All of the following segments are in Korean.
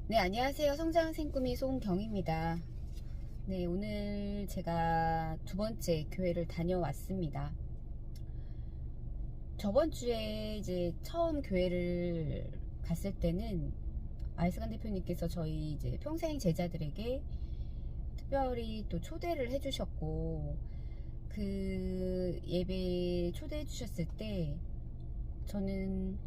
네, 안녕하세요. 성장생 꿈이 송경입니다. 네, 오늘 제가 두 번째 교회를 다녀왔습니다. 저번 주에 이제 처음 교회를 갔을 때는 아이스간 대표님께서 저희 이제 평생 제자들에게 특별히 또 초대를 해주셨고, 그 예배 초대해 주셨을 때 저는,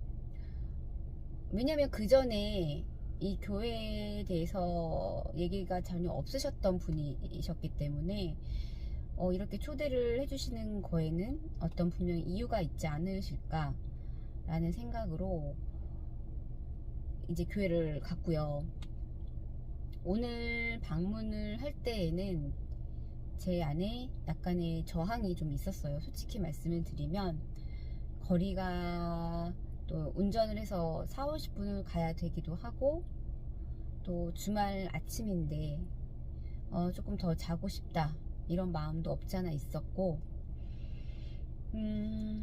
왜냐면 그 전에 이 교회에 대해서 얘기가 전혀 없으셨던 분이셨기 때문에 이렇게 초대를 해주시는 거에는 어떤 분명히 이유가 있지 않으실까 라는 생각으로 이제 교회를 갔고요. 오늘 방문을 할 때에는 제 안에 약간의 저항이 좀 있었어요. 솔직히 말씀을 드리면 거리가 또 운전을 해서 4, 50분을 가야 되기도 하고, 또 주말 아침인데 조금 더 자고 싶다 이런 마음도 없지 않아 있었고,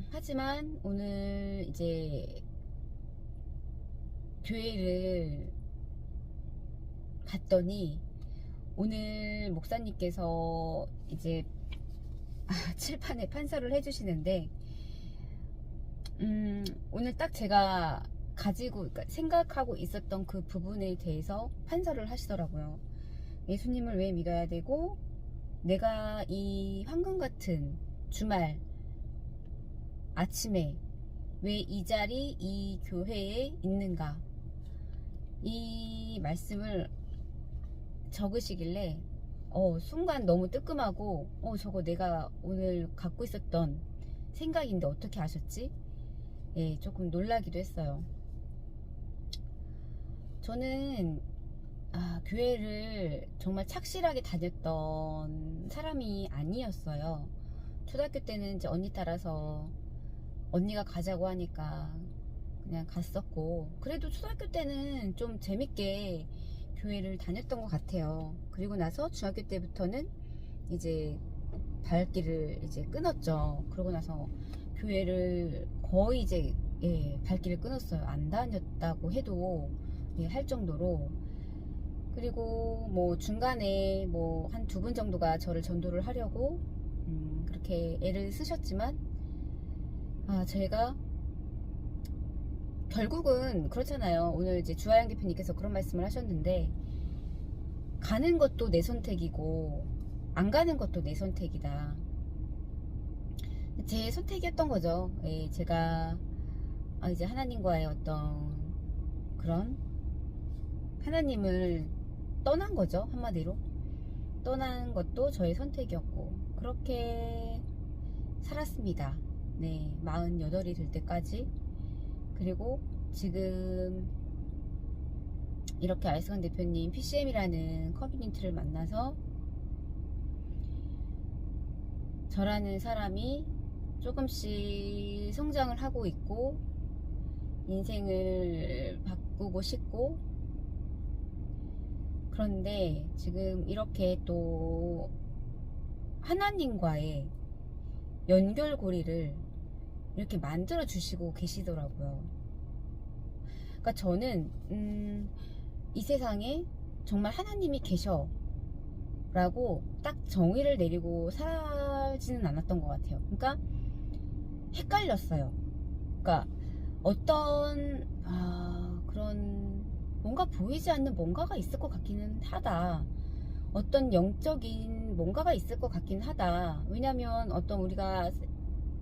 하지만 오늘 이제 교회를 갔더니 오늘 목사님께서 이제 칠판에 판서를 해주시는데, 오늘 딱 제가 그러니까 생각하고 있었던 그 부분에 대해서 판서를 하시더라고요. 예수님을 왜 믿어야 되고, 내가 이 황금 같은 주말 아침에 왜 이 자리, 이 교회에 있는가, 이 말씀을 적으시길래 순간 너무 뜨끔하고, 저거 내가 오늘 갖고 있었던 생각인데 어떻게 아셨지? 예, 조금 놀라기도 했어요. 저는 교회를 정말 착실하게 다녔던 사람이 아니었어요. 초등학교 때는 이제 언니 따라서 언니가 가자고 하니까 그냥 갔었고, 그래도 초등학교 때는 좀 재밌게 교회를 다녔던 것 같아요. 그리고 나서 중학교 때부터는 이제 발길을 이제 끊었죠. 그러고 나서 교회를 거의 이제 발길을 끊었어요. 안 다녔다고 해도 할 정도로. 그리고 뭐 중간에 뭐 한 두 분 정도가 저를 전도를 하려고 그렇게 애를 쓰셨지만, 제가 결국은 그렇잖아요. 오늘 이제 주하영 대표님께서 그런 말씀을 하셨는데, 가는 것도 내 선택이고 안 가는 것도 내 선택이다. 제 선택이었던 거죠. 예, 제가 이제 하나님과의 어떤 그런, 하나님을 떠난 거죠. 한마디로 떠난 것도 저의 선택이었고, 그렇게 살았습니다. 네, 48이 될 때까지. 그리고 지금 이렇게 아이스강 대표님 PCM이라는 커뮤니티를 만나서 저라는 사람이 조금씩 성장을 하고 있고, 인생을 바꾸고 싶고, 그런데 지금 이렇게 또 하나님과의 연결고리를 이렇게 만들어 주시고 계시더라고요. 그러니까 저는 이 세상에 정말 하나님이 계셔 라고 딱 정의를 내리고 살지는 않았던 것 같아요. 그러니까 헷갈렸어요. 그러니까 어떤 그런 뭔가 보이지 않는 뭔가가 있을 것 같기는 하다. 어떤 영적인 뭔가가 있을 것 같긴 하다. 왜냐면 어떤 우리가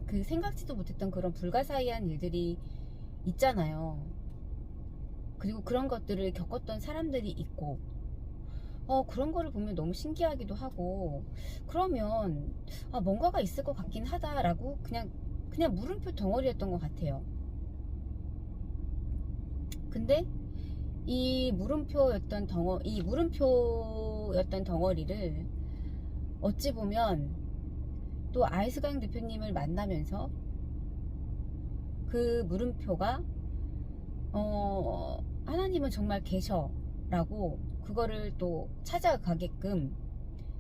그 생각지도 못했던 그런 불가사의한 일들이 있잖아요. 그리고 그런 것들을 겪었던 사람들이 있고, 그런 거를 보면 너무 신기하기도 하고, 그러면 뭔가가 있을 것 같긴 하다라고 그냥 물음표 덩어리였던 것 같아요. 근데 이 물음표였던 덩어리를 어찌 보면 또 아이스강 대표님을 만나면서 그 물음표가 하나님은 정말 계셔 라고 그거를 또 찾아가게끔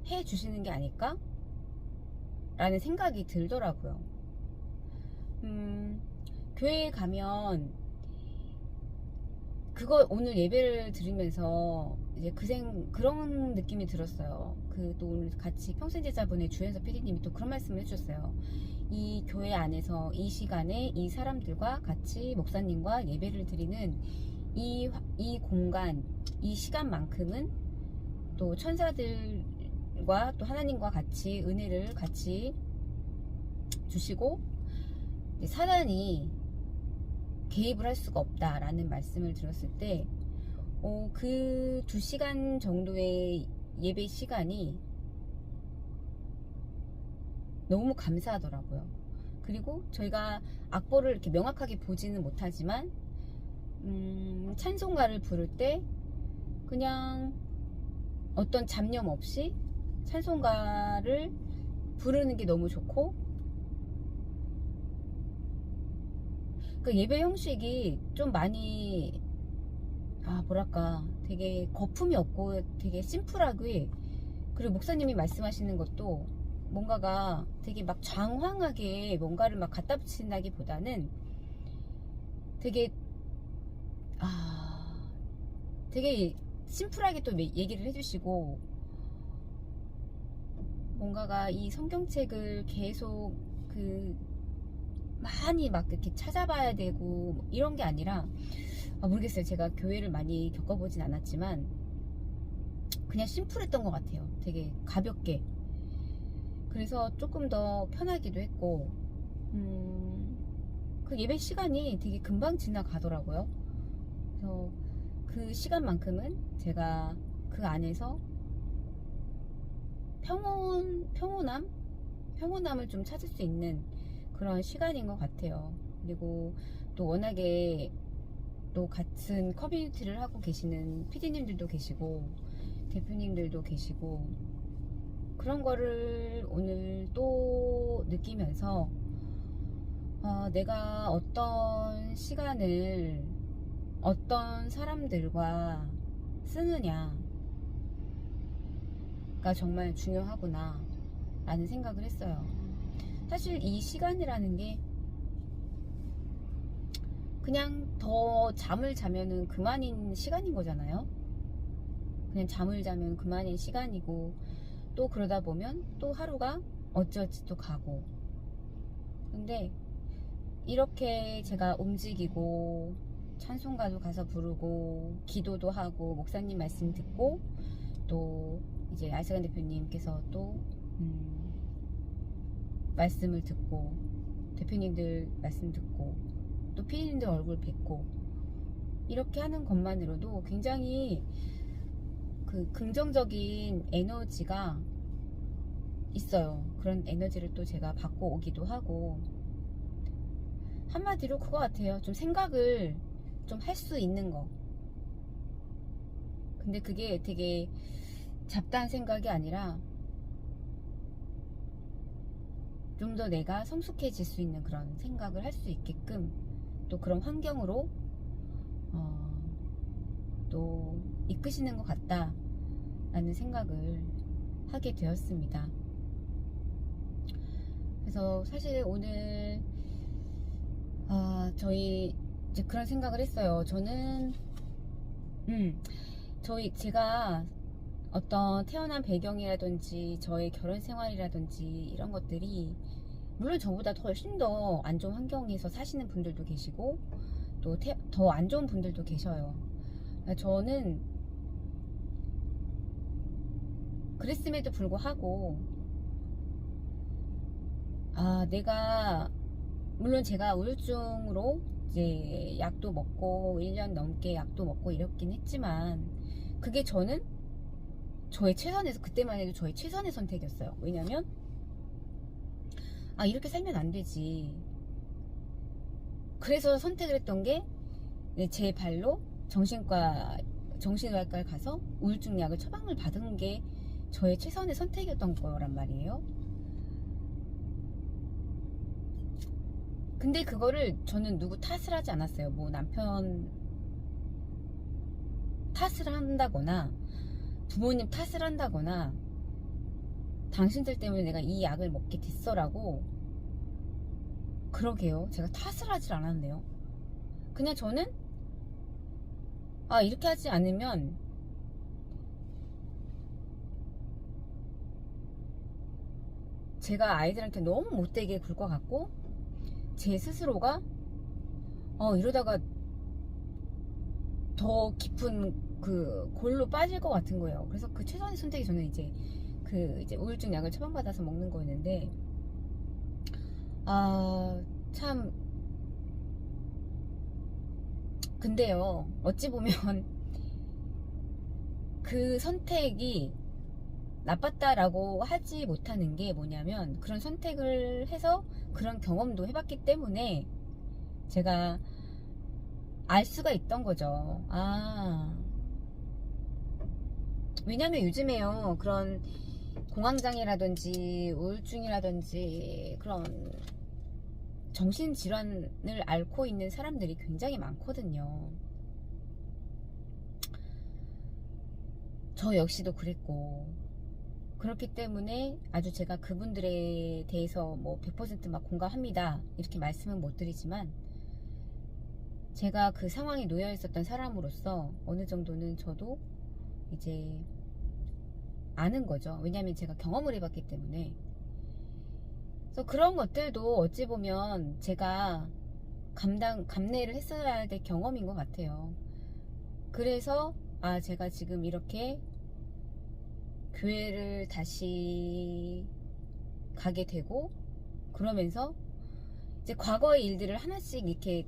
해 주시는 게 아닐까 라는 생각이 들더라고요. 교회에 가면 그거 오늘 예배를 드리면서 이제 그런 느낌이 들었어요. 그 또 오늘 같이 평생제자분의 주연서 PD님이 또 그런 말씀을 해주셨어요. 이 교회 안에서 이 시간에 이 사람들과 같이 목사님과 예배를 드리는 이 공간, 이 시간만큼은 또 천사들과 또 하나님과 같이 은혜를 같이 주시고 사단이 개입을 할 수가 없다라는 말씀을 들었을 때 그 2시간 정도의 예배 시간이 너무 감사하더라고요. 그리고 저희가 악보를 이렇게 명확하게 보지는 못하지만 찬송가를 부를 때 그냥 어떤 잡념 없이 찬송가를 부르는 게 너무 좋고, 그 예배 형식이 좀 많이 뭐랄까 되게 거품이 없고 되게 심플하게, 그리고 목사님이 말씀하시는 것도 뭔가가 되게 막 장황하게 뭔가를 막 갖다 붙인다기보다는 되게 되게 심플하게 또 얘기를 해주시고, 뭔가가 이 성경책을 계속 많이 막 이렇게 찾아봐야 되고 이런 게 아니라, 모르겠어요. 제가 교회를 많이 겪어보진 않았지만 그냥 심플했던 것 같아요. 되게 가볍게. 그래서 조금 더 편하기도 했고, 그 예배 시간이 되게 금방 지나가더라고요. 그래서 그 시간만큼은 제가 그 안에서 평온함을 좀 찾을 수 있는 그런 시간인 것 같아요. 그리고 또 워낙에 또 같은 커뮤니티를 하고 계시는 PD님들도 계시고 대표님들도 계시고, 그런 거를 오늘 또 느끼면서 내가 어떤 시간을 어떤 사람들과 쓰느냐가 정말 중요하구나 라는 생각을 했어요. 사실 이 시간이라는 게 그냥 더 잠을 자면은 그만인 시간인 거잖아요. 그냥 잠을 자면 그만인 시간이고, 또 그러다 보면 또 하루가 어찌어찌 또 가고. 근데 이렇게 제가 움직이고 찬송가도 가서 부르고 기도도 하고 목사님 말씀 듣고, 또 이제 알사간 대표님께서 또 말씀을 듣고, 대표님들 말씀 듣고, 또 피디님들 얼굴 뵙고, 이렇게 하는 것만으로도 굉장히 그 긍정적인 에너지가 있어요. 그런 에너지를 또 제가 받고 오기도 하고, 한마디로 그거 같아요. 좀 생각을 좀 할 수 있는 거. 근데 그게 되게 잡다한 생각이 아니라 좀 더 내가 성숙해질 수 있는 그런 생각을 할 수 있게끔, 또 그런 환경으로 또 이끄시는 것 같다 라는 생각을 하게 되었습니다. 그래서 사실 오늘 저희 이제 그런 생각을 했어요. 저는 제가 어떤 태어난 배경이라든지 저의 결혼 생활이라든지 이런 것들이 물론 저보다 훨씬 더 안 좋은 환경에서 사시는 분들도 계시고 또 더 안 좋은 분들도 계셔요. 저는 그랬음에도 불구하고 내가, 물론 제가 우울증으로 이제 약도 먹고 1년 넘게 약도 먹고 이렇긴 했지만, 그게 저는 그때만 해도 저의 최선의 선택이었어요. 왜냐면 이렇게 살면 안 되지. 그래서 선택을 했던 게 제 발로 정신의학과에 가서 우울증 약을 처방을 받은 게 저의 최선의 선택이었던 거란 말이에요. 근데 그거를 저는 누구 탓을 하지 않았어요. 뭐 남편 탓을 한다거나 부모님 탓을 한다거나 당신들 때문에 내가 이 약을 먹게 됐어라고, 그러게요. 제가 탓을 하질 않았네요. 그냥 저는 이렇게 하지 않으면 제가 아이들한테 너무 못되게 굴 것 같고, 제 스스로가 이러다가 더 깊은 그 골로 빠질 것 같은 거예요. 그래서 그 최선의 선택이 저는 이제 우울증 약을 처방받아서 먹는 거였는데, 참. 근데요, 어찌 보면 그 선택이 나빴다라고 하지 못하는 게 뭐냐면, 그런 선택을 해서 그런 경험도 해봤기 때문에 제가 알 수가 있던 거죠. 왜냐면 요즘에요, 그런 공황장애라든지 우울증이라든지 그런 정신질환을 앓고 있는 사람들이 굉장히 많거든요. 저 역시도 그랬고, 그렇기 때문에 아주 제가 그분들에 대해서 뭐 100% 공감합니다 이렇게 말씀은 못 드리지만, 제가 그 상황에 놓여 있었던 사람으로서 어느 정도는 저도 이제 아는 거죠. 왜냐하면 제가 경험을 해봤기 때문에. 그래서 그런 것들도 어찌 보면 제가 감내를 했어야 될 경험인 것 같아요. 그래서 제가 지금 이렇게 교회를 다시 가게 되고, 그러면서 이제 과거의 일들을 하나씩 이렇게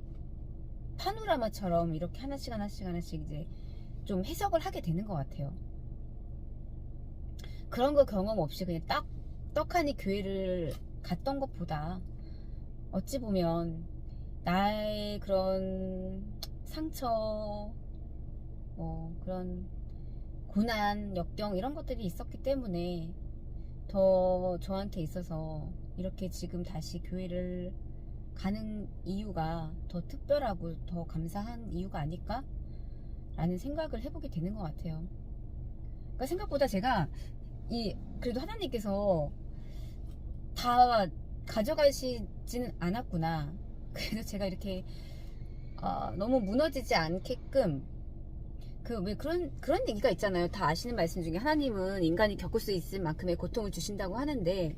파노라마처럼 이렇게 하나씩 이제 좀 해석을 하게 되는 것 같아요. 그런 거 경험 없이 그냥 떡하니 교회를 갔던 것보다 어찌 보면 나의 그런 상처, 그런 고난, 역경 이런 것들이 있었기 때문에 더 저한테 있어서 이렇게 지금 다시 교회를 가는 이유가 더 특별하고 더 감사한 이유가 아닐까? 라는 생각을 해보게 되는 것 같아요. 그러니까 생각보다 제가 그래도 하나님께서 다 가져가시지는 않았구나. 그래서 제가 이렇게 너무 무너지지 않게끔, 왜 그런 얘기가 있잖아요. 다 아시는 말씀 중에, 하나님은 인간이 겪을 수 있을 만큼의 고통을 주신다고 하는데,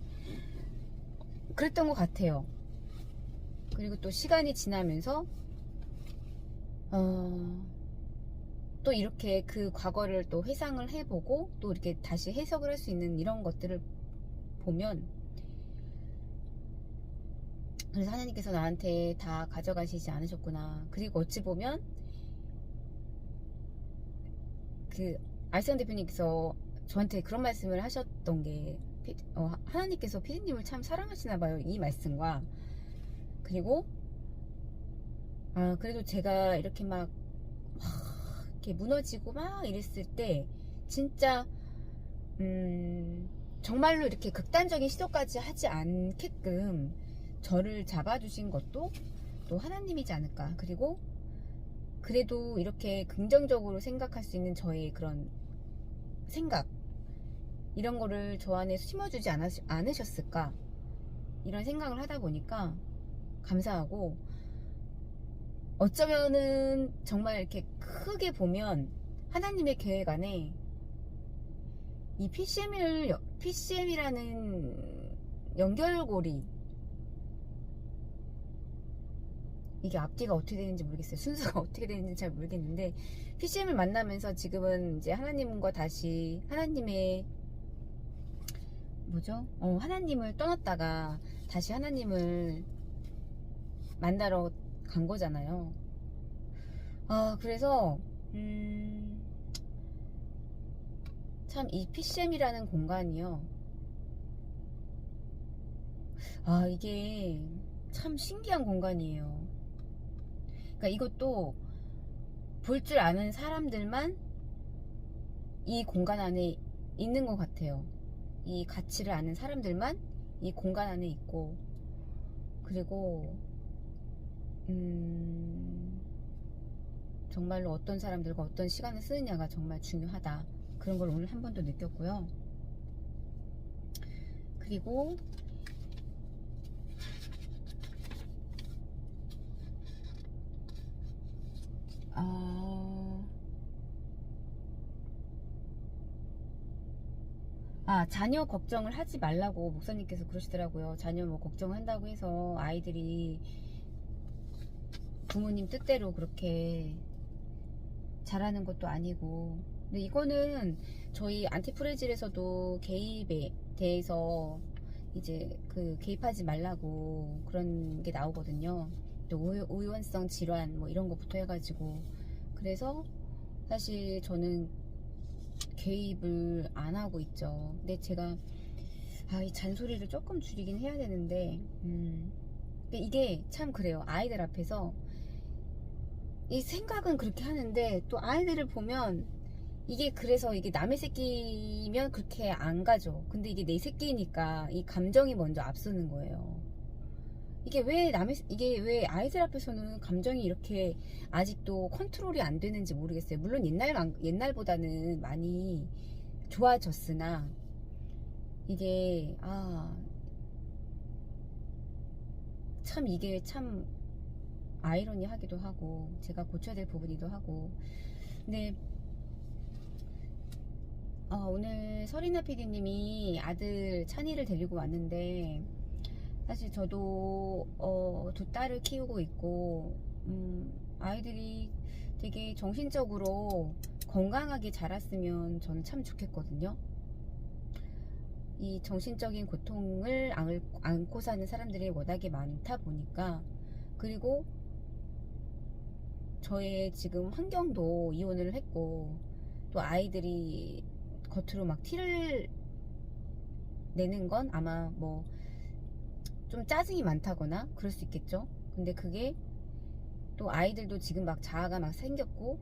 그랬던 것 같아요. 그리고 또 시간이 지나면서 또 이렇게 그 과거를 또 회상을 해보고 또 이렇게 다시 해석을 할 수 있는 이런 것들을 보면, 그래서 하나님께서 나한테 다 가져가시지 않으셨구나. 그리고 어찌 보면 그 알선 대표님께서 저한테 그런 말씀을 하셨던 게, 하나님께서 피디님을 참 사랑하시나 봐요, 이 말씀과. 그리고 그래도 제가 이렇게 막 이렇게 무너지고 막 이랬을 때 진짜 정말로 이렇게 극단적인 시도까지 하지 않게끔 저를 잡아주신 것도 또 하나님이지 않을까. 그리고 그래도 이렇게 긍정적으로 생각할 수 있는 저의 그런 생각, 이런 거를 저 안에 심어주지 않으셨을까, 이런 생각을 하다 보니까 감사하고, 어쩌면은 정말 이렇게 크게 보면 하나님의 계획 안에 이 PCM이라는 연결고리, 이게 앞뒤가 어떻게 되는지 모르겠어요. 순서가 어떻게 되는지 잘 모르겠는데, PCM을 만나면서 지금은 이제 하나님과 다시 하나님의 하나님을 떠났다가 다시 하나님을 만나러 간 거잖아요. 그래서 참 이 PCM이라는 공간이요, 이게 참 신기한 공간이에요. 그러니까 이것도 볼 줄 아는 사람들만 이 공간 안에 있는 것 같아요. 이 가치를 아는 사람들만 이 공간 안에 있고, 그리고 정말로 어떤 사람들과 어떤 시간을 쓰느냐가 정말 중요하다, 그런 걸 오늘 한 번 더 느꼈고요. 그리고 자녀 걱정을 하지 말라고 목사님께서 그러시더라고요. 자녀 뭐 걱정한다고 해서 아이들이 부모님 뜻대로 그렇게 잘하는 것도 아니고. 근데 이거는 저희 안티프레질에서도 개입에 대해서 이제 그 개입하지 말라고 그런 게 나오거든요. 또 의원성 질환 뭐 이런 것부터 해가지고. 그래서 사실 저는 개입을 안 하고 있죠. 근데 제가 이 잔소리를 조금 줄이긴 해야 되는데, 근데 이게 참 그래요. 아이들 앞에서 이 생각은 그렇게 하는데 또 아이들을 보면 이게, 그래서 이게 남의 새끼면 그렇게 안 가죠. 근데 이게 내 새끼니까 이 감정이 먼저 앞서는 거예요. 이게 왜 아이들 앞에서는 감정이 이렇게 아직도 컨트롤이 안 되는지 모르겠어요. 물론 옛날보다는 많이 좋아졌으나, 이게, 이게 참 아이러니하기도 하고, 제가 고쳐야 될 부분이기도 하고. 근데, 오늘 서리나 PD님이 아들 찬이를 데리고 왔는데, 사실 저도 두 딸을 키우고 있고, 아이들이 되게 정신적으로 건강하게 자랐으면 저는 참 좋겠거든요. 이 정신적인 고통을 안고 사는 사람들이 워낙에 많다 보니까, 그리고 저의 지금 환경도 이혼을 했고, 또 아이들이 겉으로 막 티를 내는 건 아마 뭐 좀 짜증이 많다거나 그럴 수 있겠죠. 근데 그게 또 아이들도 지금 막 자아가 막 생겼고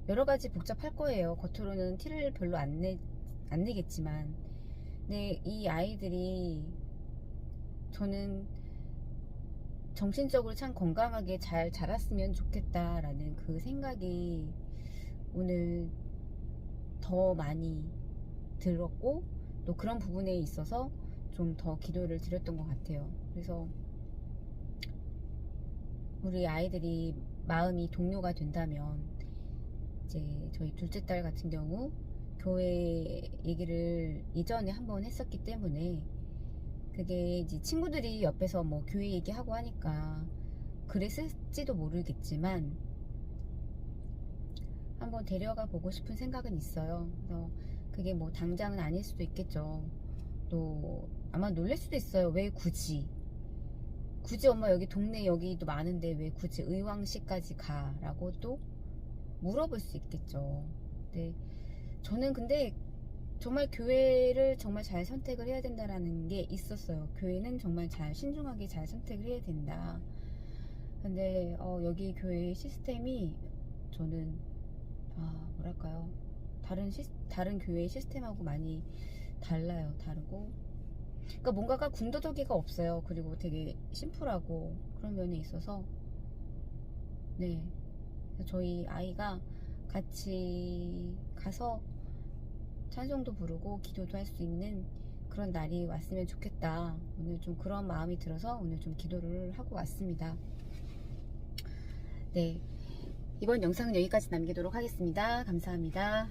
여러 가지 복잡할 거예요. 겉으로는 티를 별로 안 내겠지만. 근데 이 아이들이, 저는 정신적으로 참 건강하게 잘 자랐으면 좋겠다라는 그 생각이 오늘 더 많이 들었고, 또 그런 부분에 있어서 좀 더 기도를 드렸던 것 같아요. 그래서 우리 아이들이 마음이 동료가 된다면, 이제 저희 둘째 딸 같은 경우 교회 얘기를 예전에 한번 했었기 때문에, 그게 이제 친구들이 옆에서 뭐 교회 얘기하고 하니까 그랬을지도 모르겠지만 한번 데려가 보고 싶은 생각은 있어요. 그래서 그게 뭐 당장은 아닐 수도 있겠죠. 또 아마 놀랄 수도 있어요. 왜 굳이 엄마 여기 동네 여기도 많은데 왜 굳이 의왕시까지 가라고 또 물어볼 수 있겠죠. 저는 근데 정말 교회를 정말 잘 선택을 해야 된다라는 게 있었어요. 교회는 정말 잘 신중하게 잘 선택을 해야 된다. 근데 여기 교회 시스템이, 저는 뭐랄까요, 다른 교회 시스템하고 많이 달라요. 다르고, 그러니까 뭔가가 군더더기가 없어요. 그리고 되게 심플하고 그런 면에 있어서, 네, 저희 아이가 같이 가서 찬송도 부르고 기도도 할 수 있는 그런 날이 왔으면 좋겠다. 오늘 좀 그런 마음이 들어서 오늘 좀 기도를 하고 왔습니다. 네, 이번 영상은 여기까지 남기도록 하겠습니다. 감사합니다.